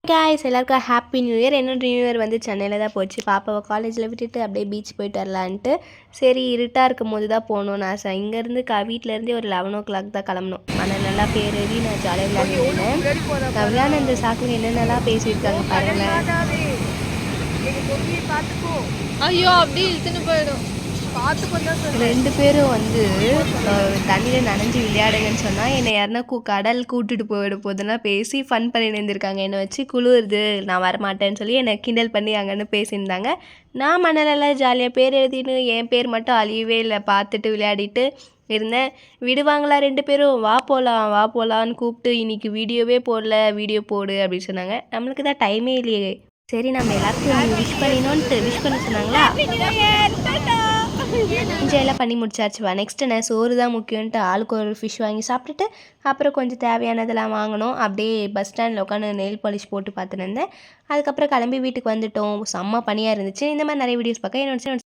Guys எல்லாருக்கும் happy new year. என்னோட new year வந்து சென்னையில் தான் போச்சு. பாப்பாவை காலேஜில் விட்டுட்டு அப்படியே பீச் போயிட்டு வரலான்ட்டு. சரி இருட்டாக இருக்கும் போது தான் போகணுன்னு ஆசை. இங்கேருந்து வீட்டிலேருந்தே ஒரு 11 o'clock தான் கிளம்பணும். ஆனால் நல்லா பேரேறி நான் ஜாலியாக விளையாண்டுருந்தேன். நான் விளையாட இந்த சாக்கில் என்னென்னலாம் பேசியிருக்காங்க பாருங்களேன். ஐயோ அப்படி இழுத்துன்னு போயிடும். ரெண்டு பேரும் வந்து தண்ணியில் நனைஞ்சு விளையாடுங்கன்னு சொன்னால் என்னை யாருன்னா கடல் கூட்டிட்டு போயிட போதுன்னா பேசி ஃபன் பண்ணி இருந்திருக்காங்க. என்னை வச்சு குளிருது நான் வரமாட்டேன்னு சொல்லி என்னை கிண்டல் பண்ணி அங்கன்னு பேசியிருந்தாங்க. நான் மணலெல்லாம் ஜாலியாக பேர் எழுதின்னு என் பேர் மட்டும் அழியவே இல்லை பார்த்துட்டு விளையாடிட்டு இருந்தேன். விடுவாங்களா ரெண்டு பேரும் வா போகலான்னு கூப்பிட்டு இன்றைக்கி வீடியோவே போடல, வீடியோ போடு அப்படின்னு சொன்னாங்க. நம்மளுக்கு தான் டைமே இல்லையே. சரி நம்ம எல்லாருக்கும் விஷ் பண்ணினோன்ட்டு விஷ் பண்ண சொன்னாங்களா, என்ஜாயெல்லாம் பண்ணி முடிச்சாச்சுவா. நெக்ஸ்ட்டு நான் சோறு தான் முக்கியன்ட்டு ஆளுக்கு ஒரு ஃபிஷ் வாங்கி சாப்பிட்டுட்டு அப்புறம் கொஞ்சம் தேவையானதெல்லாம் வாங்கினோம். அப்படியே பஸ் ஸ்டாண்டில் உட்காந்து நெயில் பாலிஷ் போட்டு பார்த்துட்டு இருந்தேன். அதுக்கப்புறம் கிளம்பி வீட்டுக்கு வந்துட்டோம். செம்ம பனியாக இருந்துச்சு. இந்த மாதிரி நிறைய வீடியோஸ் பார்க்க என்னோட